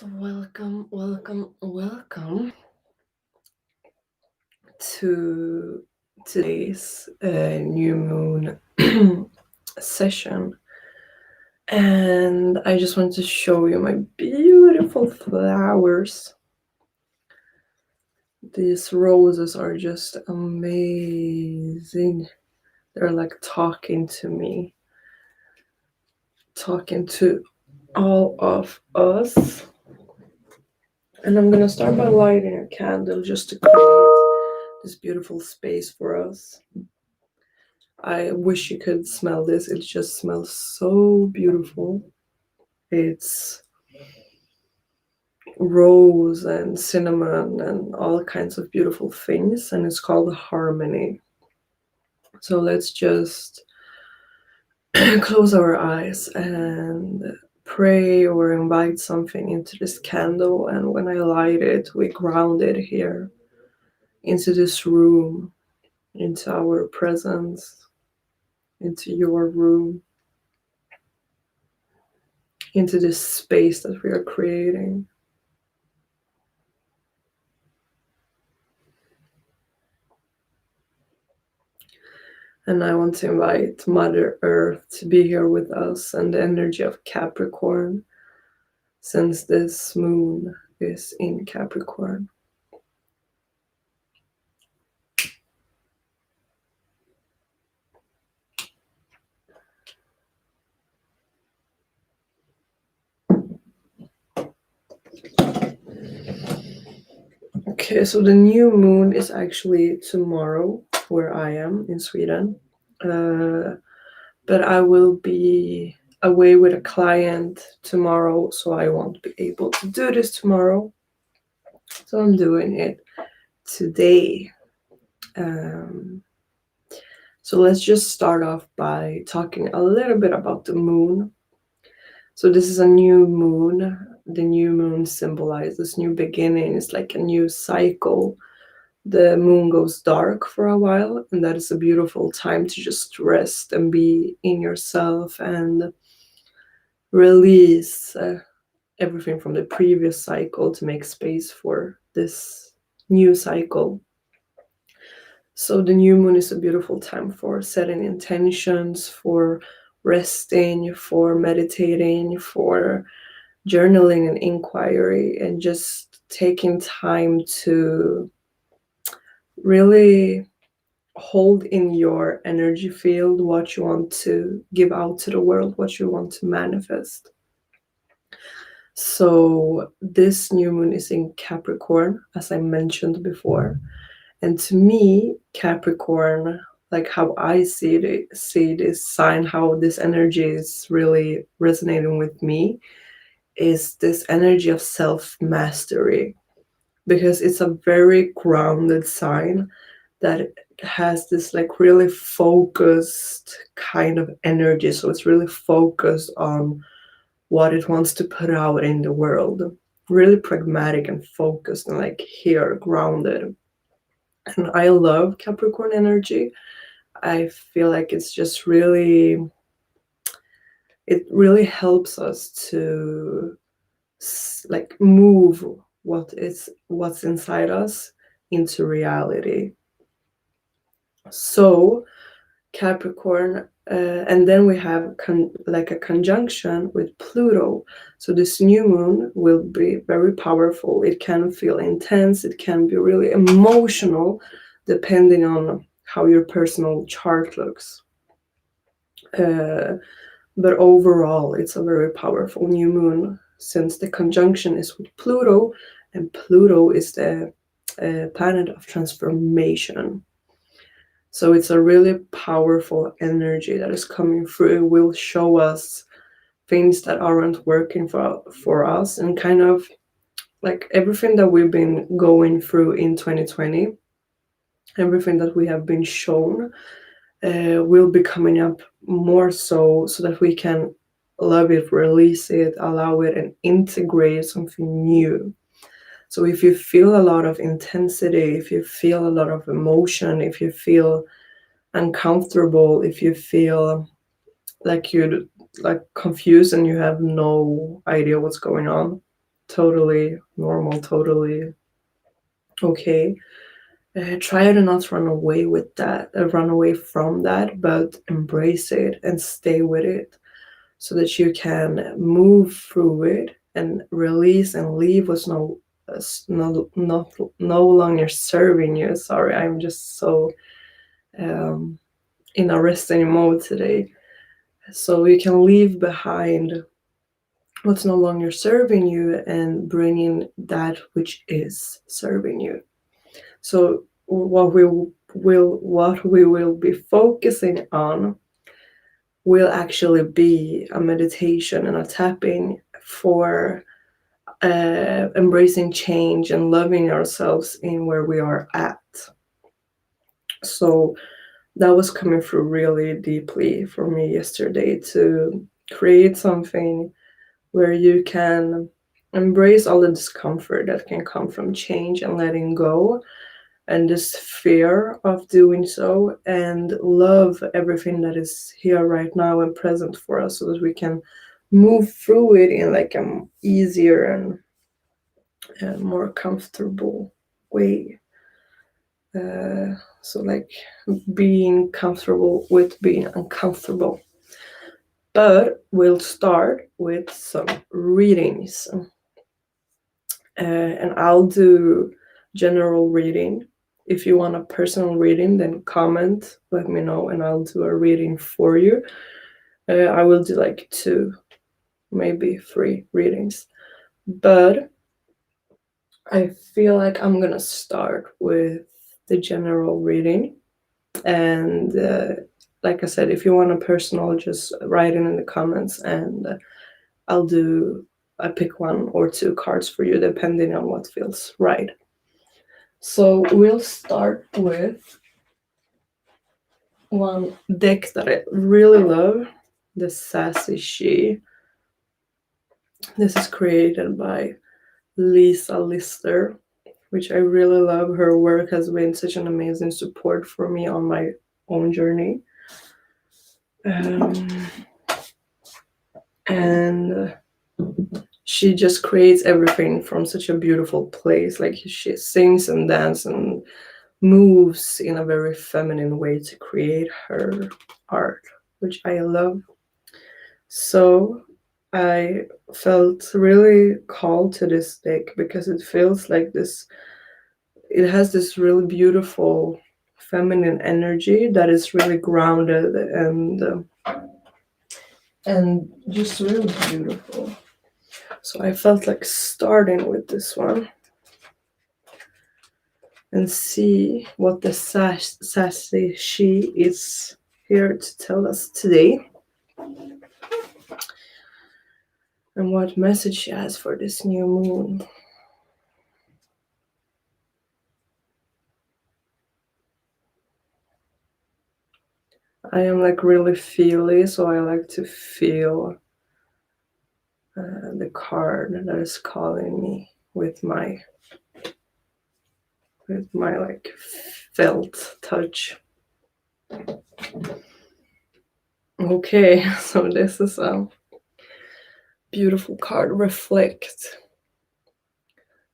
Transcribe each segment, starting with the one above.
So welcome to today's new moon session. And I just want to show you my beautiful flowers. These roses are just amazing. They're like talking to me, talking to all of us. And I'm gonna start by lighting a candle just to create this beautiful space for us. I wish you could smell this. It just smells so beautiful. It's rose and cinnamon and all kinds of beautiful things, and it's called harmony. So let's just close our eyes and pray or invite something into this candle. And when I light it, we ground it here into this room, into our presence, into your room, into this space that we are creating. And I want to invite Mother Earth to be here with us and the energy of Capricorn, since this moon is in Capricorn. Okay, so the new moon is actually tomorrow where I am in Sweden. But I will be away with a client tomorrow, so I won't be able to do this tomorrow. So I'm doing it today. So let's just start off by talking a little bit about the moon. So this is a new moon. The new moon symbolizes new beginnings, like a new cycle. The moon goes dark for a while, and that is a beautiful time to just rest and be in yourself and release everything from the previous cycle to make space for this new cycle. So the new moon is a beautiful time for setting intentions, for resting, for meditating, for journaling and inquiry, and just taking time to really hold in your energy field what you want to give out to the world, what you want to manifest. So this new moon is in Capricorn, as I mentioned before. And to me, Capricorn, like how I see this sign, how this energy is really resonating with me, is this energy of self-mastery, because it's a very grounded sign that has this like really focused kind of energy. So it's really focused on what it wants to put out in the world, really pragmatic and focused and like here, grounded. And I love Capricorn energy. I feel like it's just really, it really helps us to like move what's inside us into reality. So Capricorn, and then we have like a conjunction with Pluto. So this new moon will be very powerful. It can feel intense. It can be really emotional, depending on how your personal chart looks. But overall, it's a very powerful new moon, since the conjunction is with Pluto, and Pluto is the planet of transformation. So it's a really powerful energy that is coming through. It will show us things that aren't working for us, and kind of like everything that we've been going through in 2020, everything that we have been shown will be coming up more so that we can love it, release it, allow it, and integrate something new. So if you feel a lot of intensity, if you feel a lot of emotion, if you feel uncomfortable, if you feel like you're like confused and you have no idea what's going on, totally normal, totally okay. Try to not run away with that, run away from that, but embrace it and stay with it so that you can move through it and release and leave what's no longer serving you. Sorry, I'm just so um, in a resting mode today. So you can leave behind what's no longer serving you and bring in that which is serving you. So what we will be focusing on will actually be a meditation and a tapping for embracing change and loving ourselves in where we are at. So that was coming through really deeply for me yesterday, to create something where you can embrace all the discomfort that can come from change and letting go, and this fear of doing so, and love everything that is here right now and present for us, so that we can move through it in like an easier and more comfortable way. So like being comfortable with being uncomfortable. But we'll start with some readings. And I'll do general reading. If you want a personal reading, then comment, let me know, and I'll do a reading for you. I will do like 2, maybe 3 readings. But I feel like I'm gonna start with the general reading. And like I said, if you want a personal, just write it in the comments, and I pick 1 or 2 cards for you, depending on what feels right. So we'll start with one deck that I really love, the Sassy She. This is created by Lisa Lister, which I really love. Her work has been such an amazing support for me on my own journey. And she just creates everything from such a beautiful place. Like, she sings and dances and moves in a very feminine way to create her art, which I love. So I felt really called to this deck because it feels like this, it has this really beautiful feminine energy that is really grounded and just really beautiful. So I felt like starting with this one and see what the Sassy She is here to tell us today, and what message she has for this new moon. I am like really feely, so I like to feel the card that is calling me with my like felt touch. Okay, so this is a beautiful card, Reflect.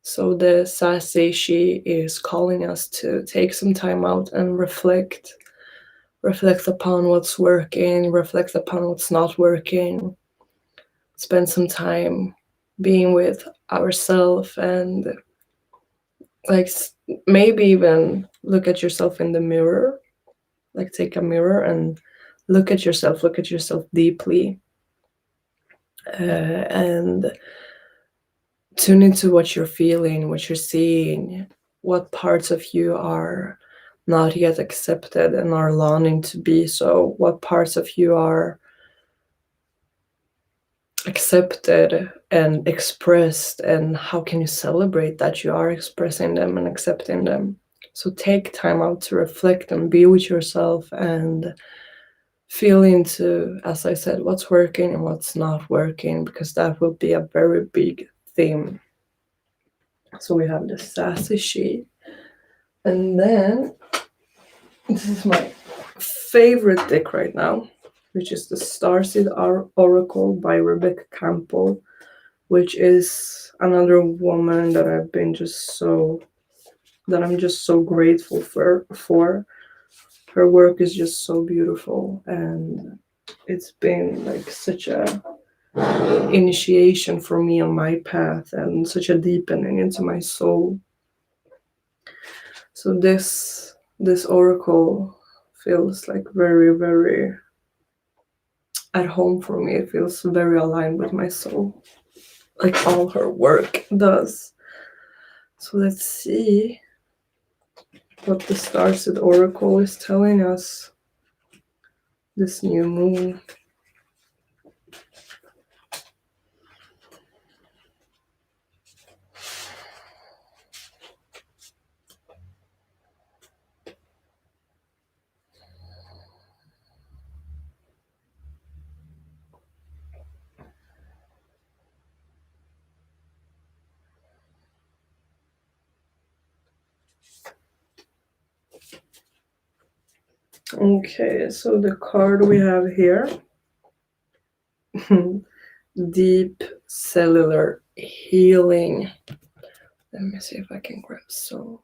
So the Sassy She is calling us to take some time out and reflect upon what's working, reflect upon what's not working, spend some time being with ourselves, and like maybe even look at yourself in the mirror, like take a mirror and look at yourself deeply, and tune into what you're feeling, what you're seeing, what parts of you are not yet accepted and are longing to be so, what parts of you are accepted and expressed, and how can you celebrate that you are expressing them and accepting them. So take time out to reflect and be with yourself and feel into, as I said, what's working and what's not working, because that will be a very big theme. So we have the Sassy She, and then this is my favorite deck right now, which is the Starseed Oracle by Rebecca Campbell. which is another woman that I'm just so grateful for. Her work is just so beautiful, and it's been like such a initiation for me on my path and such a deepening into my soul. So this oracle feels like very, very at home for me. It feels very aligned with my soul, like all her work does. So let's see what the Starseed Oracle is telling us this new moon. Okay, so the card we have here, deep cellular healing. Let me see if I can grab so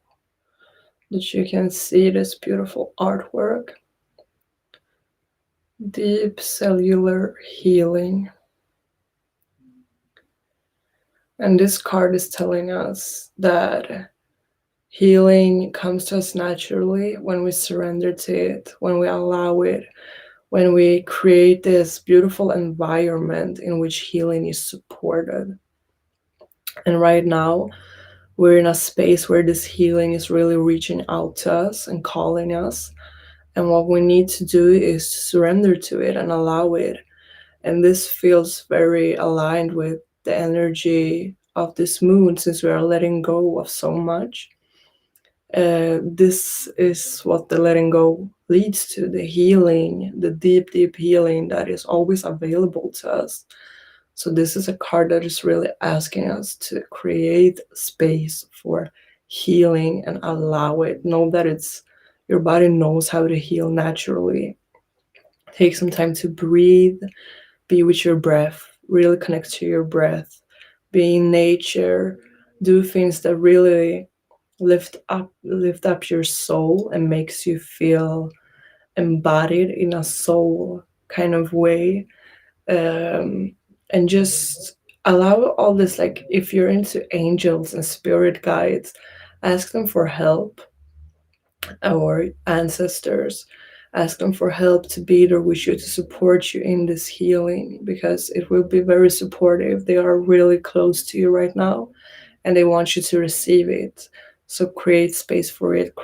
that you can see this beautiful artwork. Deep cellular healing. And this card is telling us that healing comes to us naturally when we surrender to it, when we allow it, when we create this beautiful environment in which healing is supported. And right now, we're in a space where this healing is really reaching out to us and calling us. And what we need to do is to surrender to it and allow it. And this feels very aligned with the energy of this moon, since we are letting go of so much. This is what the letting go leads to, the healing, the deep, deep healing that is always available to us. So this is a card that is really asking us to create space for healing and allow it. Know that your body knows how to heal naturally. Take some time to breathe, be with your breath, really connect to your breath, be in nature, do things that really lift up your soul and makes you feel embodied in a soul kind of way. And just allow all this, like if you're into angels and spirit guides, ask them for help, or ancestors, ask them for help to be there with you, to support you in this healing, because it will be very supportive. They are really close to you right now and they want you to receive it. So create space for it,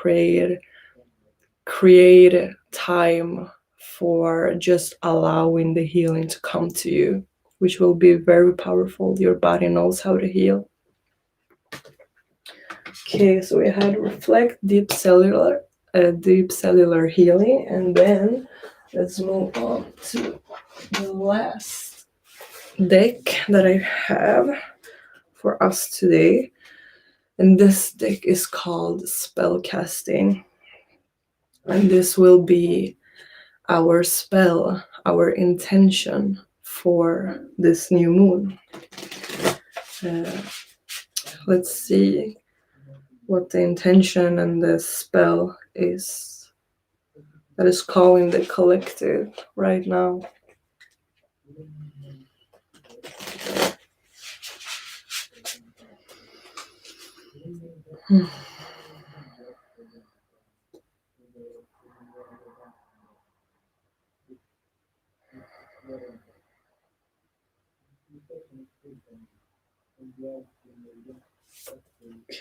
create time for just allowing the healing to come to you, which will be very powerful. Your body knows how to heal. Okay, so we had reflect, deep cellular healing, and then let's move on to the last deck that I have for us today. And this deck is called spell casting. And this will be our spell, our intention for this new moon. Uh, let's see what the intention and the spell is that is calling the collective right now.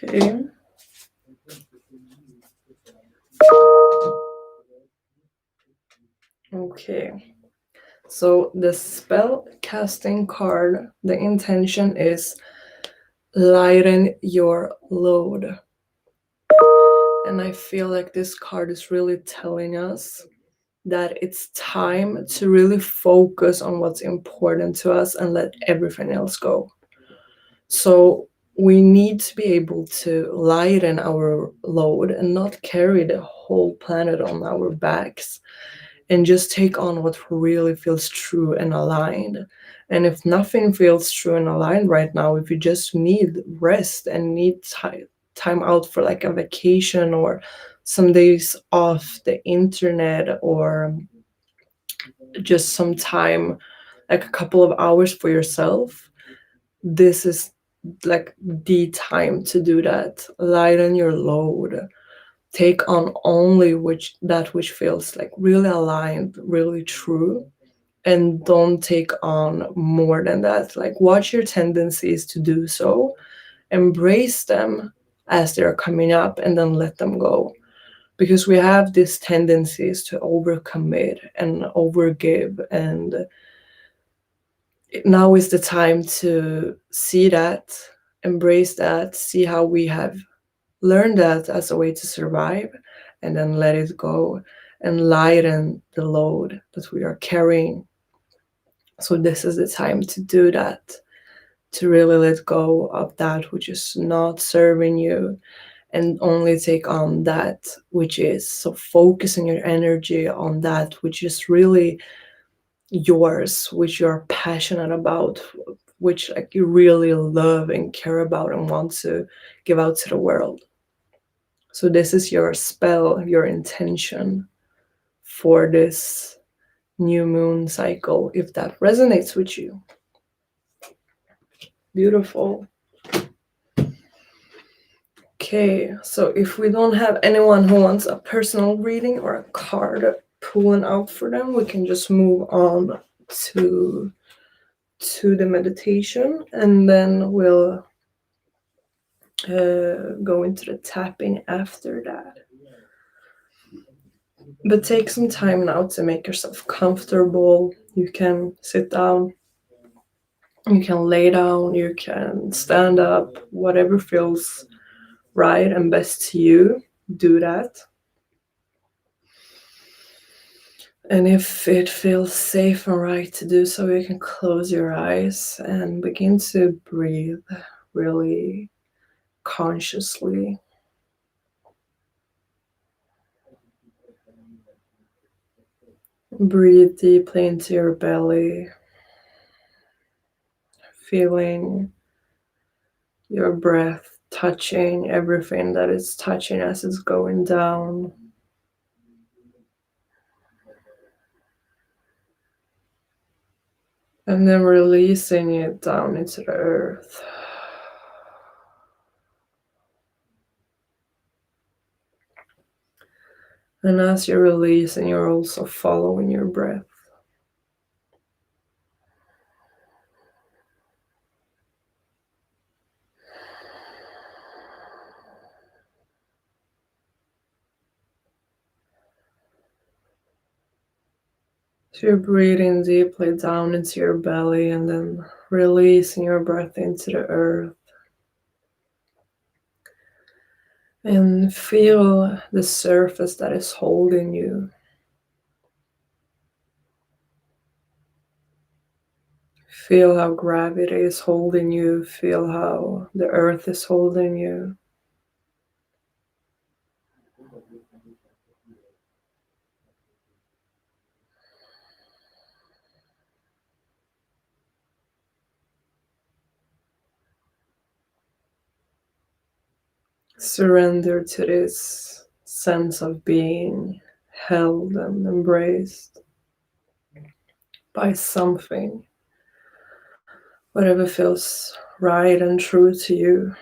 Okay. Okay. So the spell casting card, the intention is lighten your load. And I feel like this card is really telling us that it's time to really focus on what's important to us and let everything else go. So we need to be able to lighten our load and not carry the whole planet on our backs. and just take on what really feels true and aligned. And if nothing feels true and aligned right now, if you just need rest and need time out for like a vacation or some days off the internet, or just some time, like a couple of hours for yourself, this is like the time to do that. Lighten your load, take on only which feels like really aligned, really true, and don't take on more than that. Like, watch your tendencies to do so, embrace them as they're coming up, and then let them go. Because we have these tendencies to overcommit and overgive, and now is the time to see that, embrace that, see how we have learned that as a way to survive, and then let it go and lighten the load that we are carrying. So, this is the time to do that, to really let go of that which is not serving you and only take on that which is. So, focusing your energy on that which is really yours, which you're passionate about, which like you really love and care about and want to give out to the world. So this is your spell, your intention for this new moon cycle, if that resonates with you. Beautiful. Okay, so if we don't have anyone who wants a personal reading or a card pulling out for them, we can just move on to the meditation, and then we'll go into the tapping after that. But take some time now to make yourself comfortable. You can sit down, you can lay down, you can stand up, whatever feels right and best to you, do that. And if it feels safe and right to do so, you can close your eyes and begin to breathe really consciously. Breathe deeply into your belly, feeling your breath touching everything that it's touching as it's going down. And then releasing it down into the earth. And as you're releasing, you're also following your breath. So you're breathing deeply down into your belly and then releasing your breath into the earth. And feel the surface that is holding you. Feel how gravity is holding you. Feel how the earth is holding you. Surrender to this sense of being held and embraced by something, whatever feels right and true to you.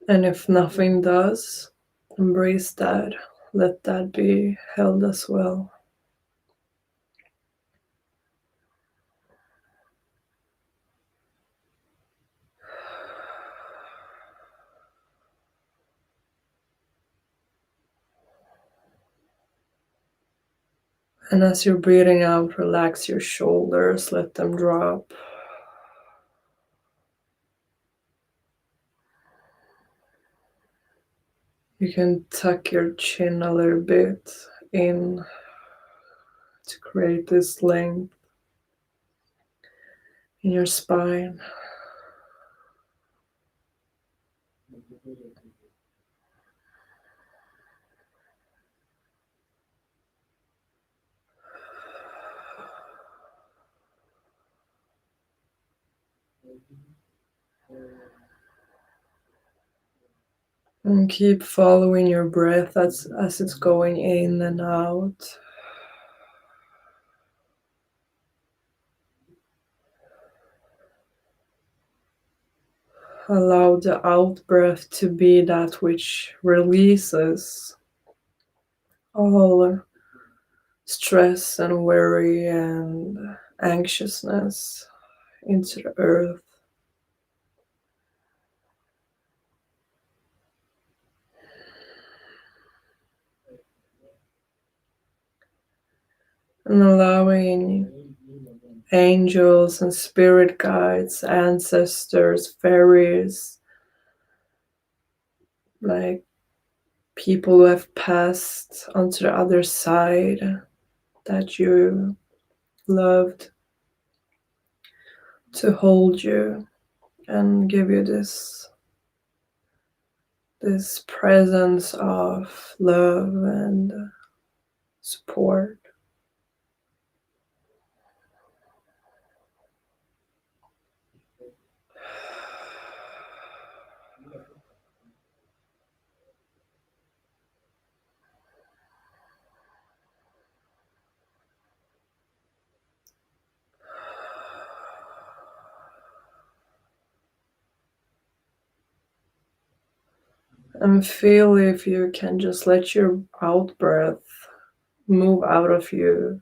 And if nothing does, embrace that. Let that be held as well. And as you're breathing out, relax your shoulders, let them drop. You can tuck your chin a little bit in to create this length in your spine. And keep following your breath as it's going in and out. Allow the out breath to be that which releases all stress and worry and anxiousness into the earth. And allowing angels and spirit guides, ancestors, fairies, like people who have passed onto the other side that you loved, to hold you and give you this presence of love and support. And feel if you can just let your out breath move out of you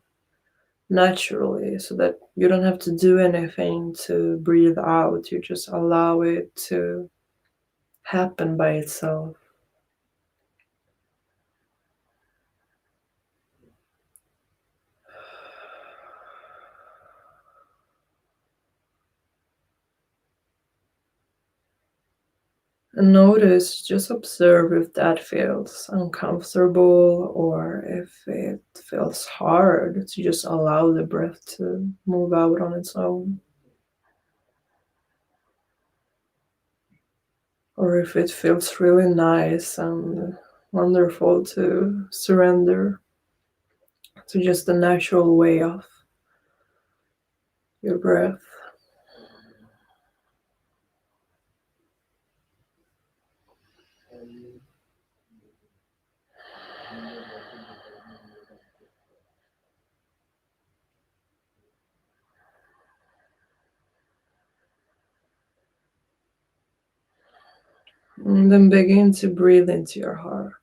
naturally so that you don't have to do anything to breathe out. You just allow it to happen by itself. And notice, just observe if that feels uncomfortable or if it feels hard to just allow the breath to move out on its own. Or if it feels really nice and wonderful to surrender to just the natural way of your breath. And then begin to breathe into your heart.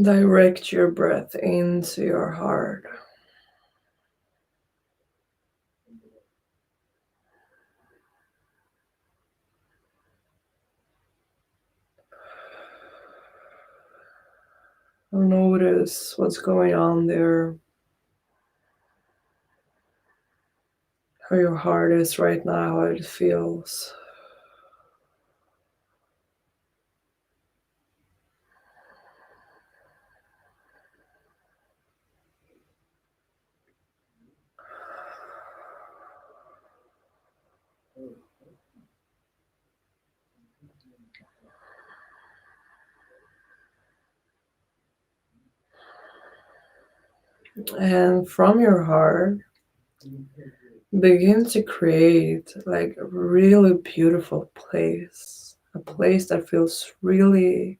Direct your breath into your heart. Notice what's going on there, how your heart is right now, how it feels. And from your heart, begin to create like a really beautiful place, a place that feels really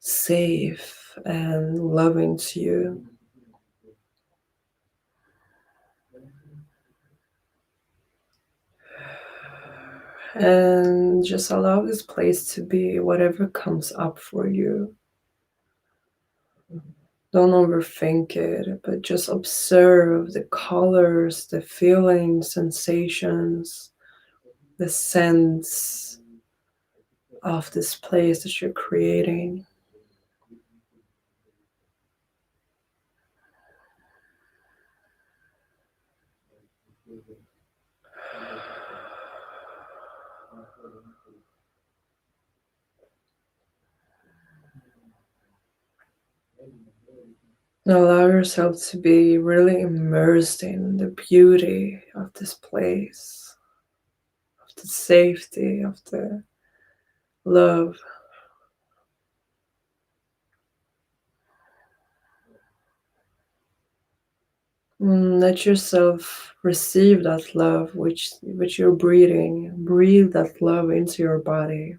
safe and loving to you. And just allow this place to be whatever comes up for you. Don't overthink it, but just observe the colors, the feelings, sensations, the sense of this place that you're creating. And allow yourself to be really immersed in the beauty of this place, of the safety, of the love. Let yourself receive that love which you're breathing. Breathe that love into your body.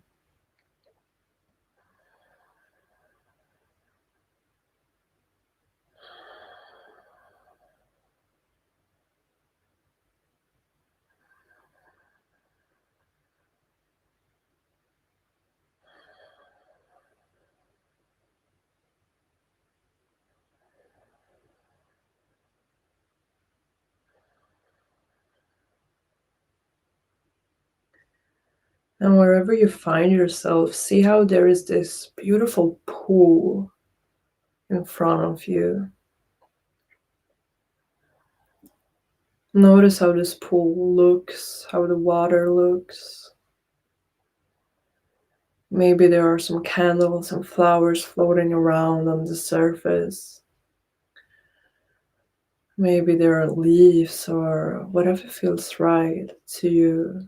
And wherever you find yourself, see how there is this beautiful pool in front of you. Notice how this pool looks, how the water looks. Maybe there are some candles and flowers floating around on the surface. Maybe there are leaves or whatever feels right to you.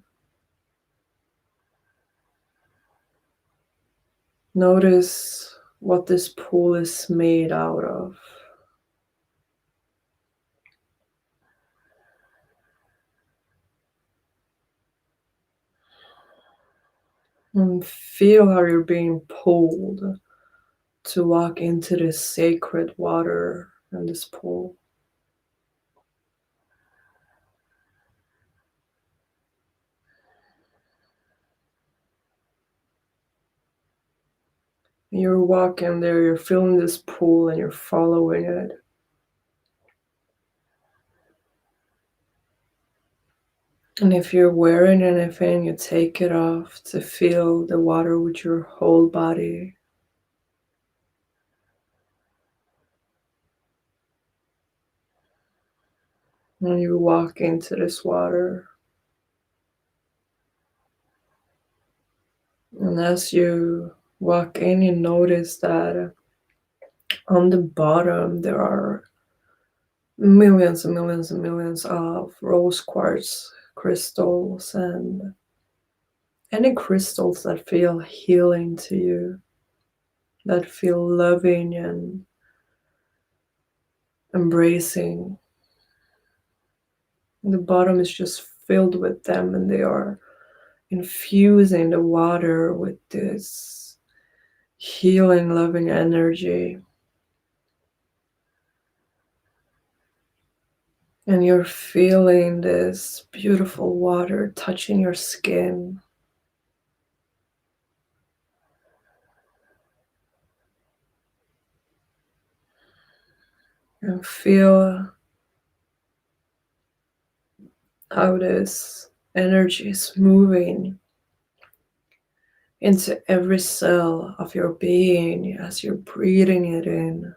Notice what this pool is made out of. And feel how you're being pulled to walk into this sacred water and this pool. You're walking there, you're feeling this pool and you're following it. And if you're wearing anything, you take it off to feel the water with your whole body. And you walk into this water. And as you walk in, you notice that on the bottom there are millions and millions and millions of rose quartz crystals and any crystals that feel healing to you, that feel loving and embracing. The bottom is just filled with them, and they are infusing the water with this healing, loving energy. And you're feeling this beautiful water touching your skin. And feel how this energy is moving into every cell of your being as you're breathing it in.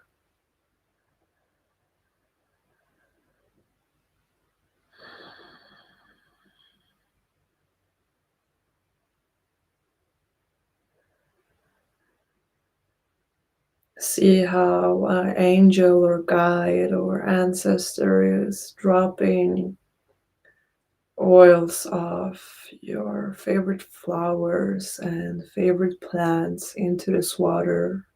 See how an angel or guide or ancestor is dropping oils of your favorite flowers and favorite plants into this water.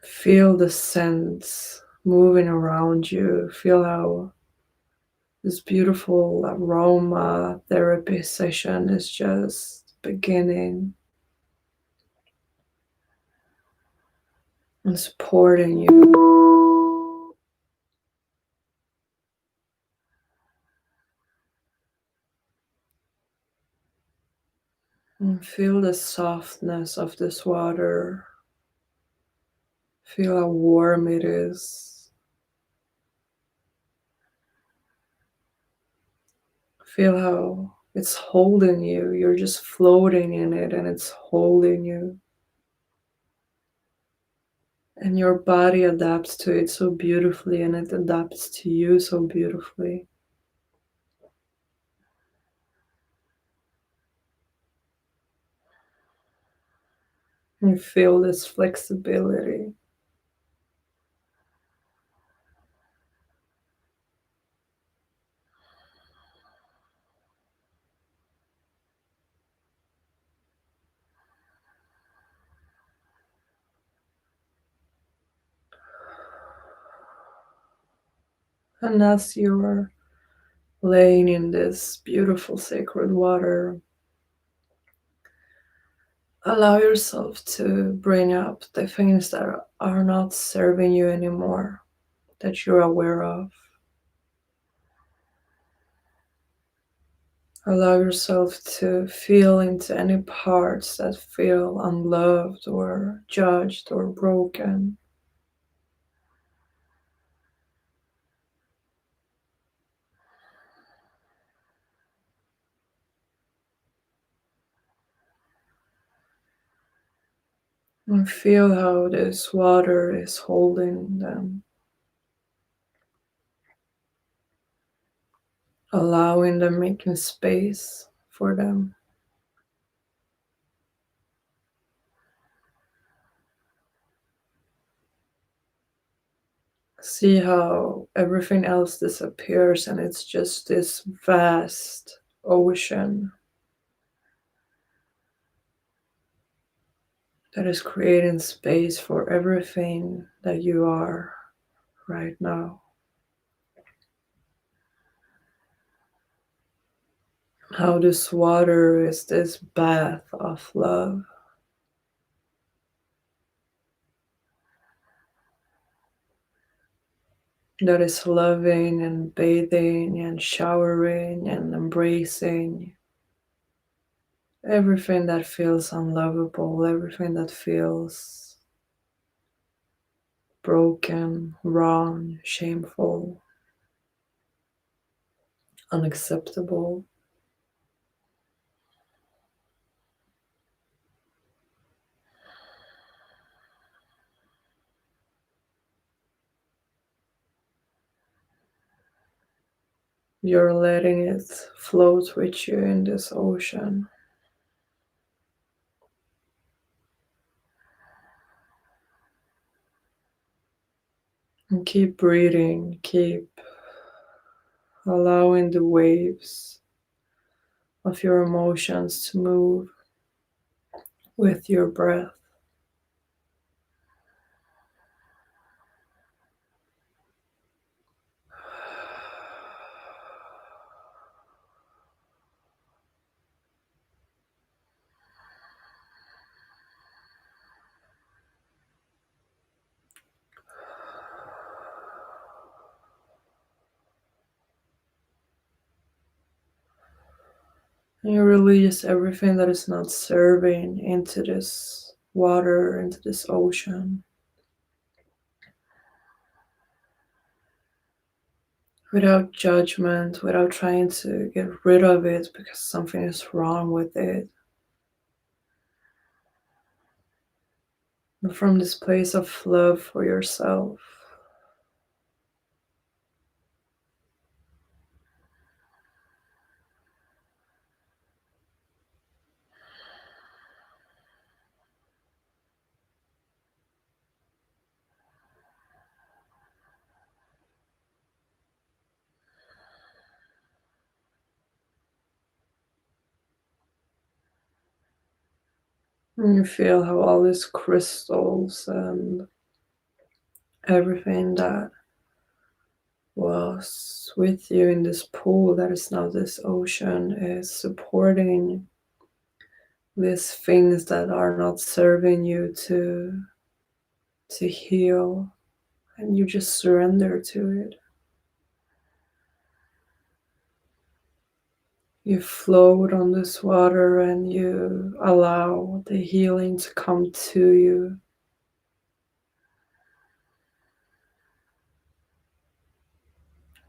Feel the scents moving around you. Feel how this beautiful aroma therapy session is just beginning and supporting you. And feel the softness of this water. Feel how warm it is. Feel how it's holding you. You're just floating in it and it's holding you. And your body adapts to it so beautifully and it adapts to you so beautifully. You feel this flexibility. And as you're laying in this beautiful sacred water, allow yourself to bring up the things that are not serving you anymore, that you're aware of. Allow yourself to feel into any parts that feel unloved or judged or broken. And feel how this water is holding them, allowing them, making space for them. See how everything else disappears and it's just this vast ocean that is creating space for everything that you are right now. How this water is this bath of love that is loving and bathing and showering and embracing everything that feels unlovable, everything that feels broken, wrong, shameful, unacceptable. You're letting it float with you in this ocean. And keep breathing, keep allowing the waves of your emotions to move with your breath. And you release everything that is not serving into this water, into this ocean, without judgment, without trying to get rid of it because something is wrong with it. But from this place of love for yourself. And you feel how all these crystals and everything that was with you in this pool that is now this ocean is supporting these things that are not serving you to heal, and you just surrender to it. You float on this water and you allow the healing to come to you.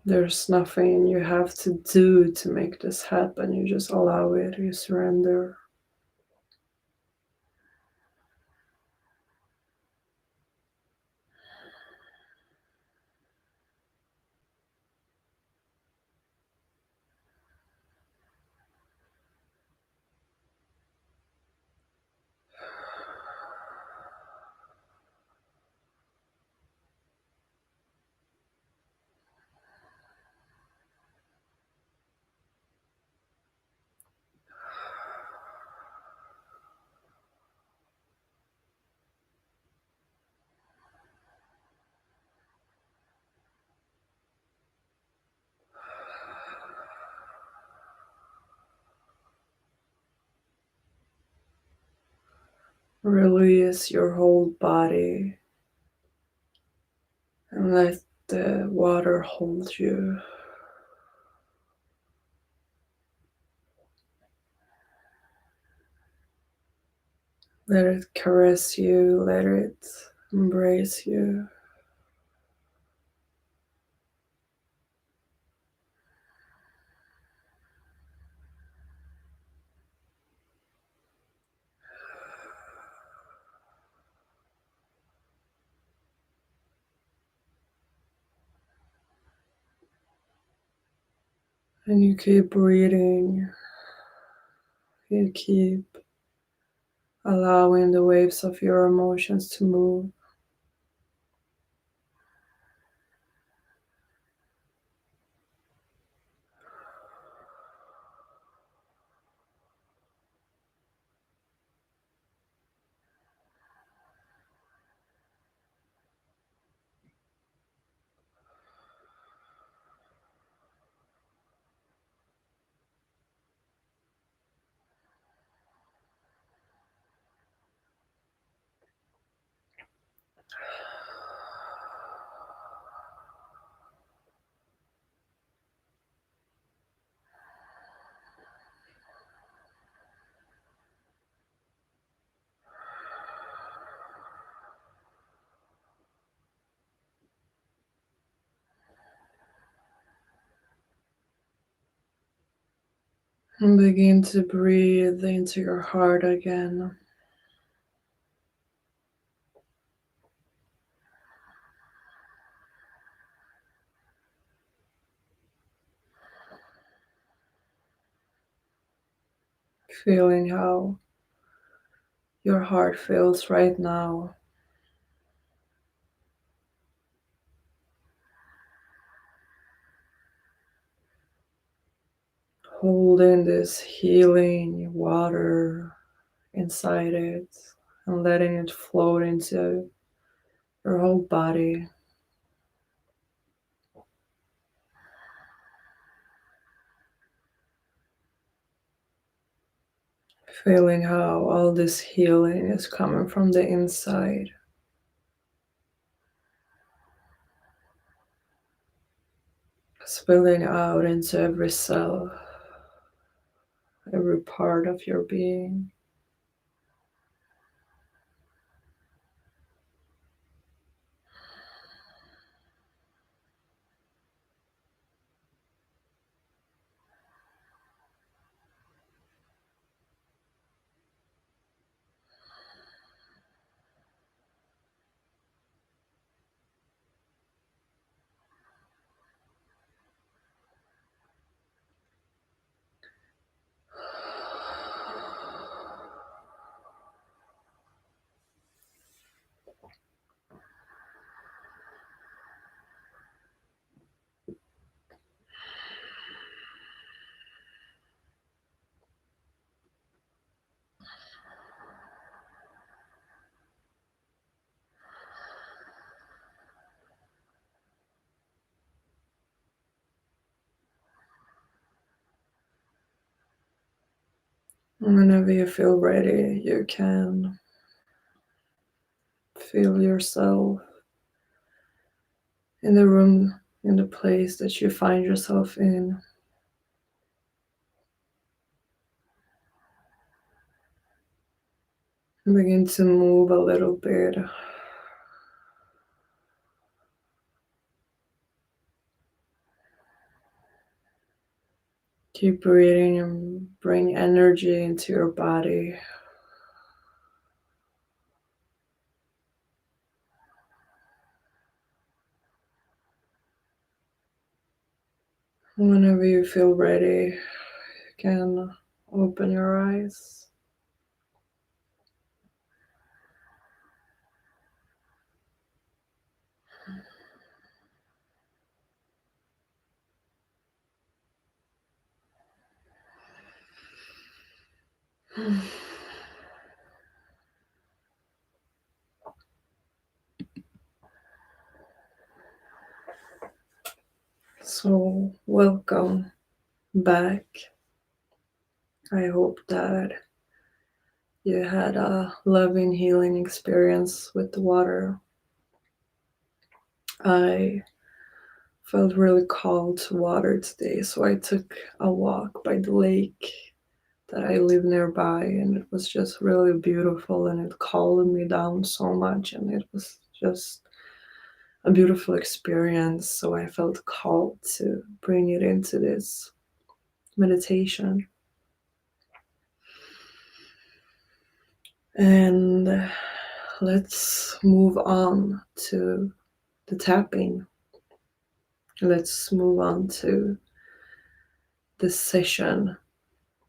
There's nothing you have to do to make this happen. You just allow it, you surrender. Release your whole body and let the water hold you. Let it caress you, let it embrace you. And you keep breathing, you keep allowing the waves of your emotions to move. And begin to breathe into your heart again. Feeling how your heart feels right now. Holding this healing water inside it and letting it float into your whole body. Feeling how all this healing is coming from the inside, spilling out into every cell, every part of your being. And whenever you feel ready, you can feel yourself in the room, in the place that you find yourself in. And begin to move a little bit. Keep breathing and bring energy into your body. Whenever you feel ready, you can open your eyes. So, welcome back. I hope that you had a loving, healing experience with the water. I felt really called to water today, so I took a walk by the lake that I live nearby, and it was just really beautiful, and it calmed me down so much, and it was just a beautiful experience. So I felt called to bring it into this meditation. And let's move on to the tapping. Let's move on to this session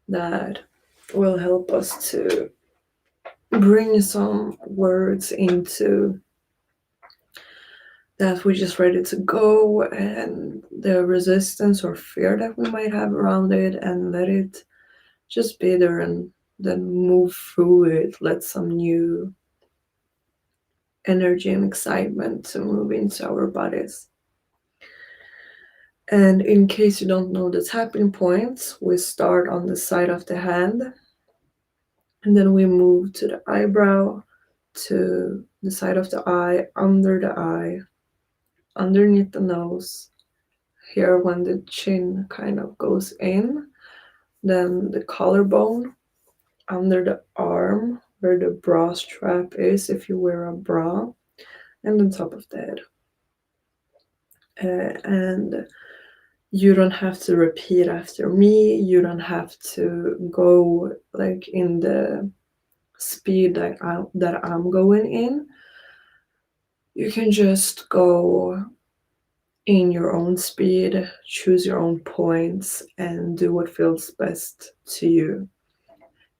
that will help us to bring some words into that we're just ready to go, and the resistance or fear that we might have around it, and let it just be there, and then move through it. Let some new energy and excitement to move into our bodies. And in case you don't know the tapping points, we start on the side of the hand, and then we move to the eyebrow, to the side of the eye, under the eye, underneath the nose, here when the chin kind of goes in, then the collarbone, under the arm where the bra strap is if you wear a bra, and on top of the head. And you don't have to repeat after me. You don't have to go like in the speed that I'm going in. You can just go in your own speed, choose your own points, and do what feels best to you.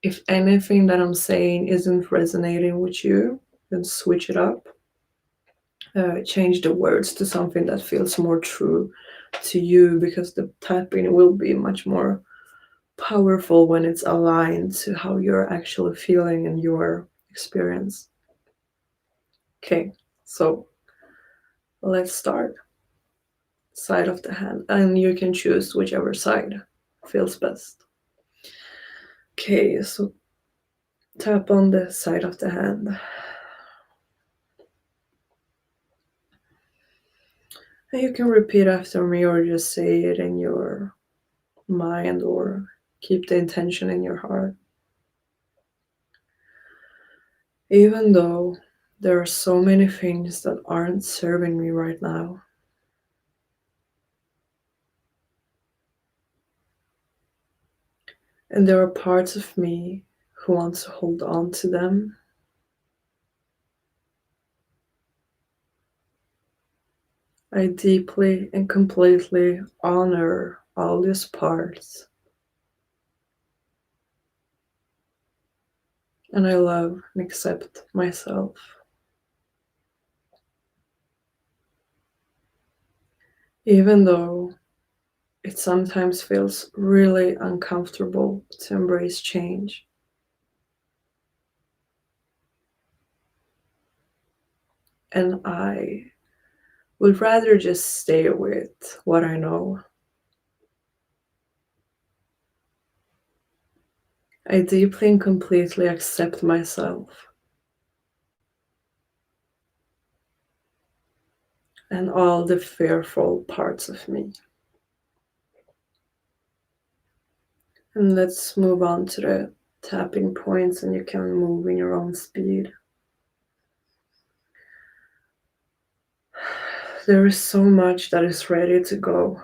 If anything that I'm saying isn't resonating with you, then switch it up. Change the words to something that feels more true to you, because the typing will be much more powerful when it's aligned to how you're actually feeling and your experience. Okay, so let's start. Side of the hand, and you can choose whichever side feels best. Okay, so tap on the side of the hand. And you can repeat after me or just say it in your mind or keep the intention in your heart. Even though there are so many things that aren't serving me right now, and there are parts of me who want to hold on to them, I deeply and completely honor all these parts, and I love and accept myself. Even though it sometimes feels really uncomfortable to embrace change, and I would rather just stay with what I know. I deeply and completely accept myself and all the fearful parts of me. And let's move on to the tapping points, and you can move in your own speed. There is so much that is ready to go.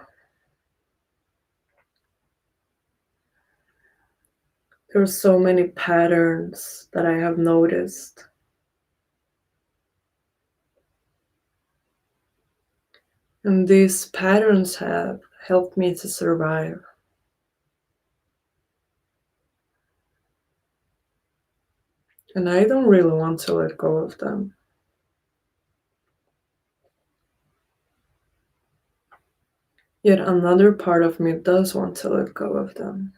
There are so many patterns that I have noticed. And these patterns have helped me to survive. And I don't really want to let go of them. Yet another part of me does want to let go of them.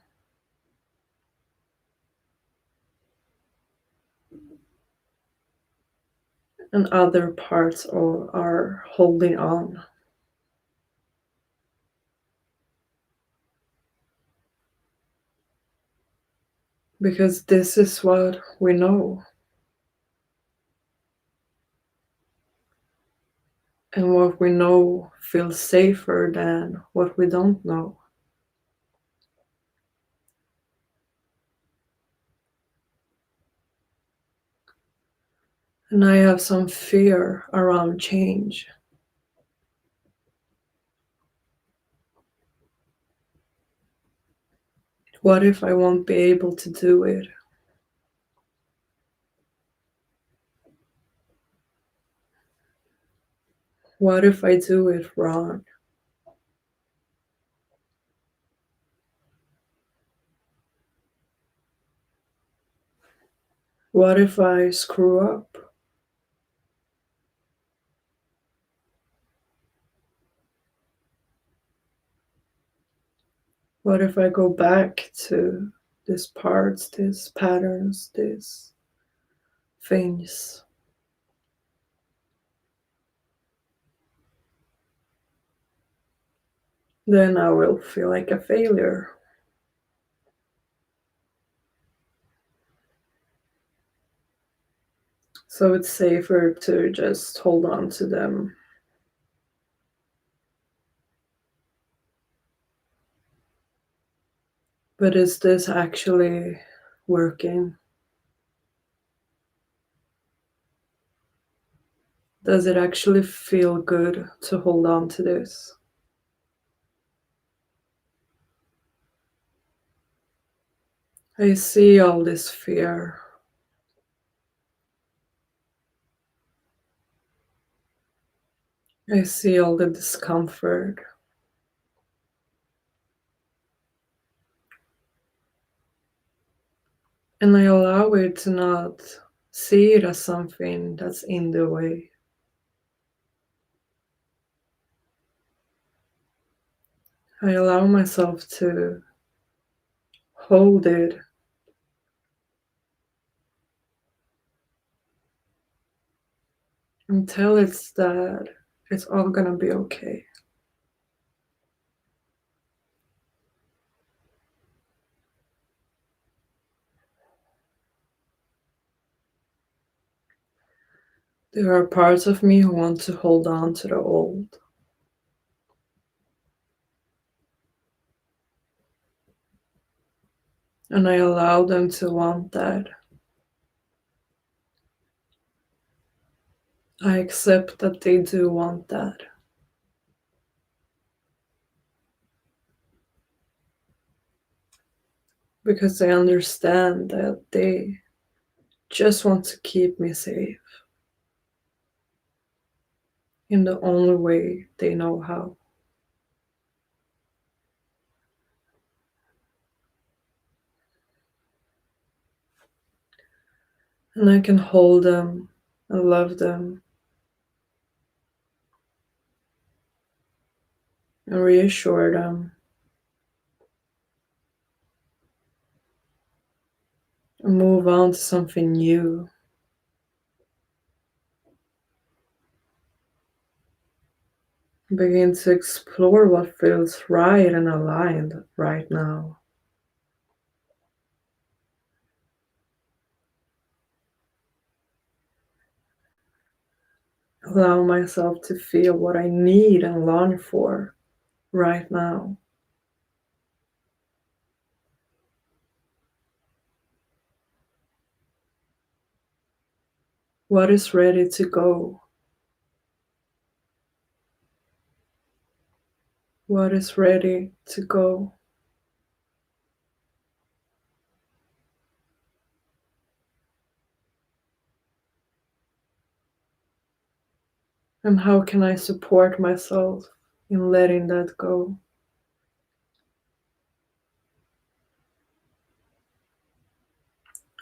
And other parts are holding on. Because this is what we know. And what we know feels safer than what we don't know. And I have some fear around change. What if I won't be able to do it? What if I do it wrong? What if I screw up? What if I go back to these parts, these patterns, these things? Then I will feel like a failure. So it's safer to just hold on to them. But is this actually working? Does it actually feel good to hold on to this? I see all this fear. I see all the discomfort. And I allow it to not see it as something that's in the way. I allow myself to hold it and tell it that it's all gonna be okay. There are parts of me who want to hold on to the old, and I allow them to want that. I accept that they do want that because I understand that they just want to keep me safe in the only way they know how. And I can hold them and love them and reassure them and move on to something new. Begin to explore what feels right and aligned right now. Allow myself to feel what I need and long for right now. What is ready to go? What is ready to go? And how can I support myself in letting that go?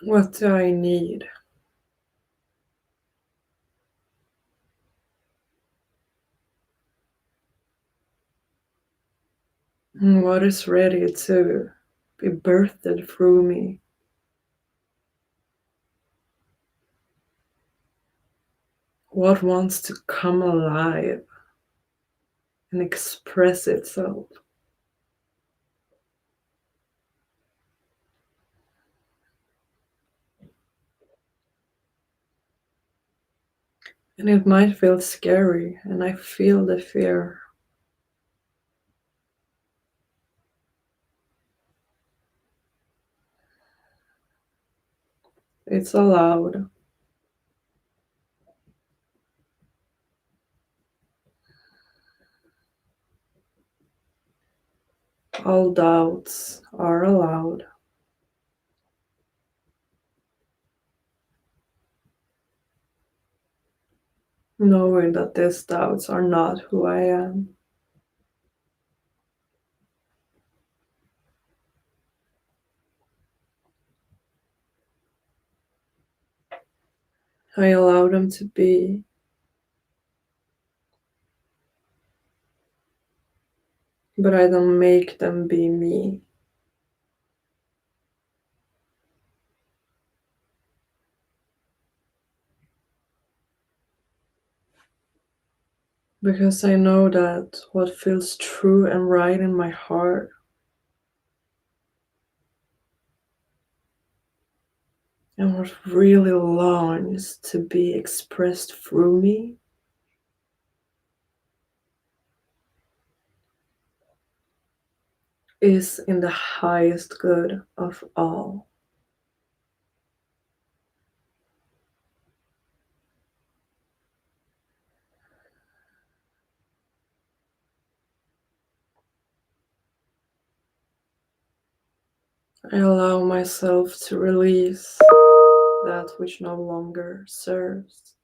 What do I need? And what is ready to be birthed through me? What wants to come alive and express itself? And it might feel scary, and I feel the fear. It's allowed. All doubts are allowed. Knowing that these doubts are not who I am. I allow them to be, but I don't make them be me. Because I know that what feels true and right in my heart and what really longs to be expressed through me is in the highest good of all. I allow myself to release that which no longer serves.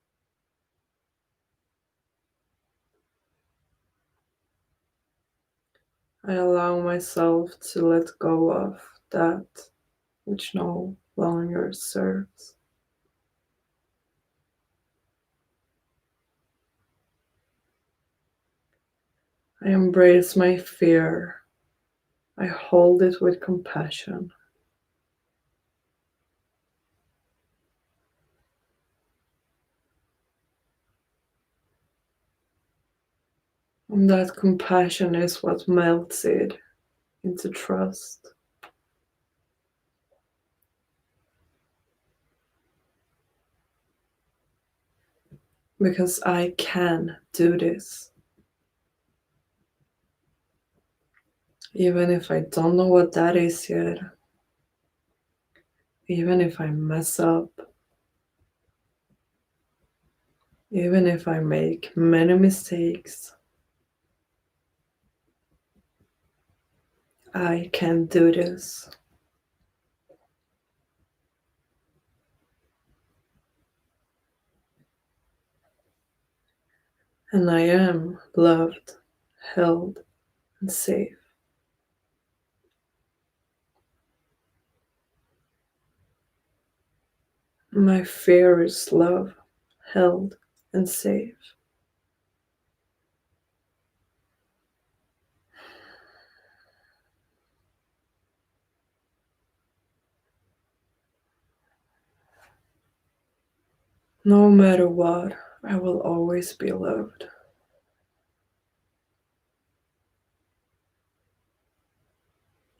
I allow myself to let go of that which no longer serves. I embrace my fear. I hold it with compassion. And that compassion is what melts it into trust. Because I can do this. Even if I don't know what that is yet. Even if I mess up. Even if I make many mistakes. I can do this. And I am loved, held, and safe. My fear is love, held, and safe. No matter what, I will always be loved.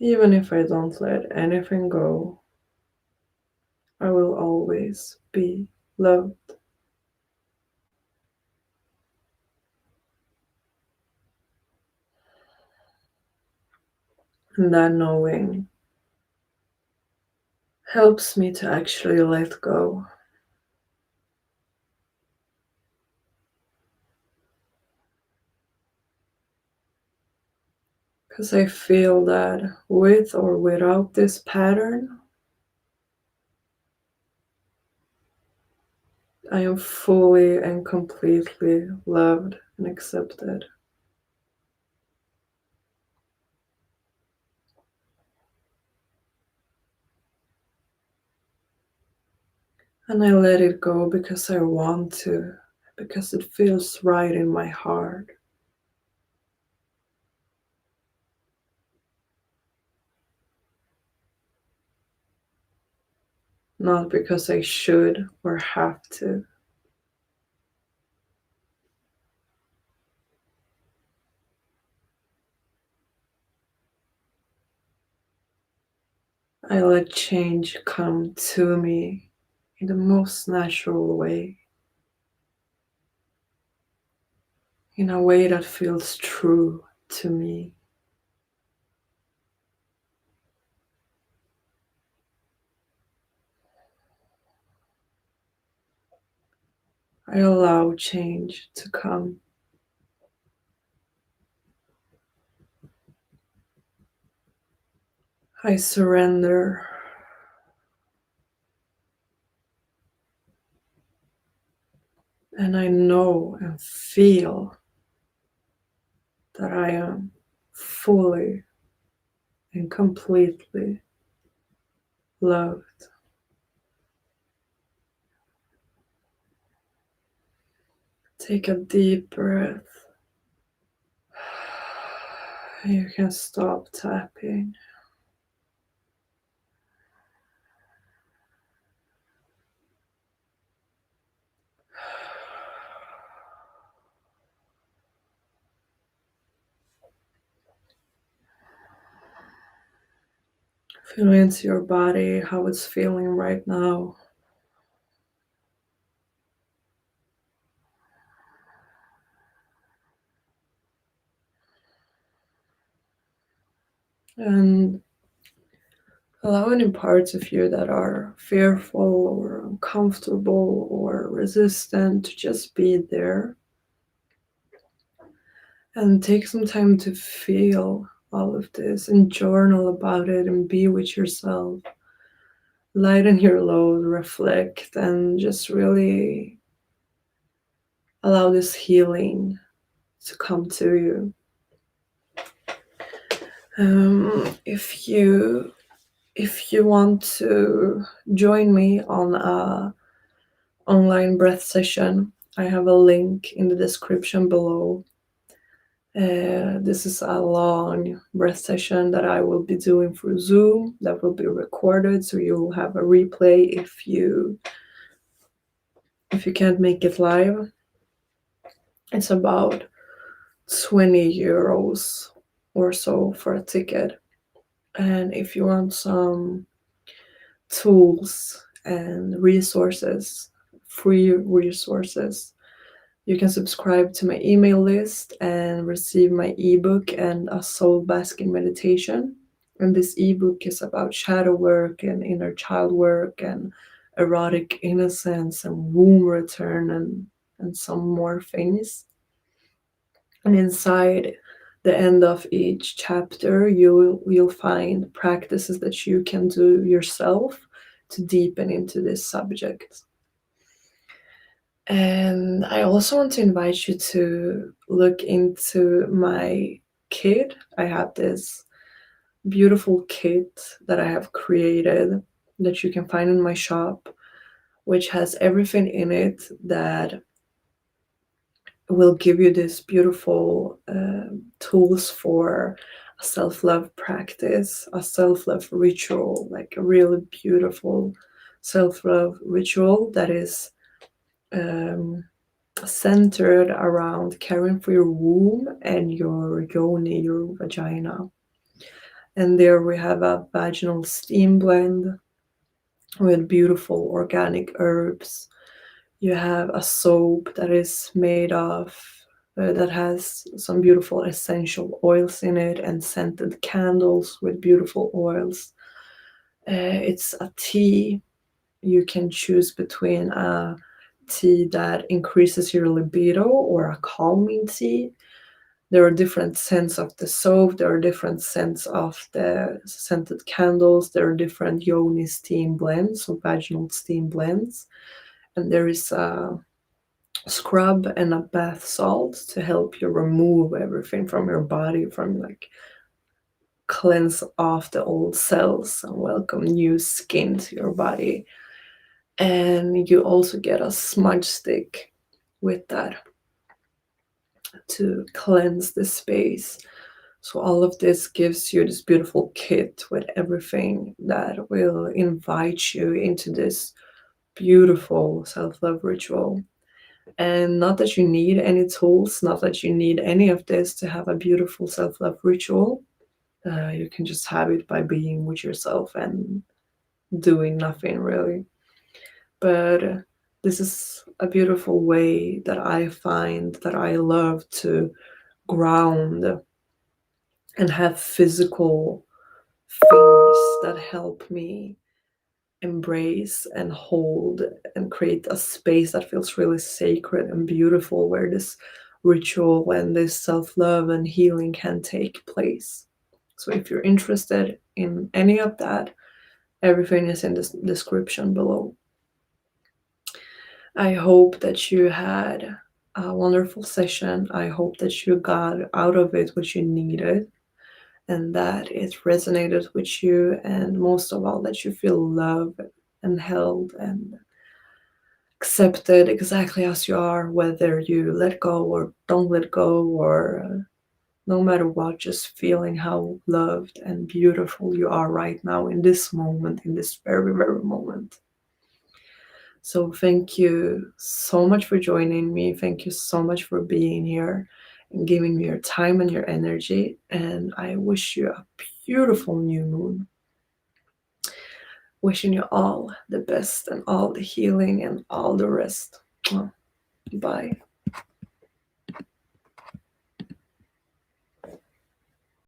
Even if I don't let anything go, I will always be loved. And that knowing helps me to actually let go. Because I feel that with or without this pattern, I am fully and completely loved and accepted. And I let it go because I want to, because it feels right in my heart. Not because I should or have to. I let change come to me in the most natural way. in a way that feels true to me. I allow change to come. I surrender. And I know and feel that I am fully and completely loved. Take a deep breath. You can stop tapping. Feel into your body how it's feeling right now. And allow any parts of you that are fearful or uncomfortable or resistant to just be there. And take some time to feel all of this and journal about it and be with yourself. Lighten your load, reflect, and just really allow this healing to come to you. If you want to join me on a online breath session, I have a link in the description below. This is a long breath session that I will be doing through Zoom that will be recorded, so you'll have a replay if you can't make it live. It's about 20 euros or so for a ticket. And if you want some tools and resources, free resources, you can subscribe to my email list and receive my ebook and a soul basking meditation. And this ebook is about shadow work and inner child work and erotic innocence and womb return and some more things. And inside the end of each chapter, you'll find practices that you can do yourself to deepen into this subject. And I also want to invite you to look into my kit. I have this beautiful kit that I have created that you can find in my shop, which has everything in it that will give you this beautiful tools for a self-love practice, a self-love ritual, like a really beautiful self-love ritual that is um, centered around caring for your womb and your yoni, your vagina. And there we have a vaginal steam blend with beautiful organic herbs. You have a soap that is made of, that has some beautiful essential oils in it, and scented candles with beautiful oils. It's a tea. You can choose between a tea that increases your libido or a calming tea. There are different scents of the soap, there are different scents of the scented candles, there are different yoni steam blends, so vaginal steam blends. And there is a scrub and a bath salt to help you remove everything from your body, from like cleanse off the old cells and welcome new skin to your body. And you also get a smudge stick with that to cleanse the space. So all of this gives you this beautiful kit with everything that will invite you into this beautiful self-love ritual. And not that you need any tools, not that you need any of this to have a beautiful self-love ritual. You can just have it by being with yourself and doing nothing really. But this is a beautiful way that I find that I love to ground and have physical things that help me embrace and hold and create a space that feels really sacred and beautiful, where this ritual and this self-love and healing can take place. So if you're interested in any of that, everything is in the description below. I hope that you had a wonderful session. I hope that you got out of it what you needed, and that it resonated with you, and most of all, that you feel loved and held and accepted exactly as you are, whether you let go or don't let go, or no matter what, just feeling how loved and beautiful you are right now in this moment, in this very, very moment. So, thank you so much for joining me. Thank you so much for being here and giving me your time and your energy. And I wish you a beautiful new moon. Wishing you all the best and all the healing and all the rest. Bye.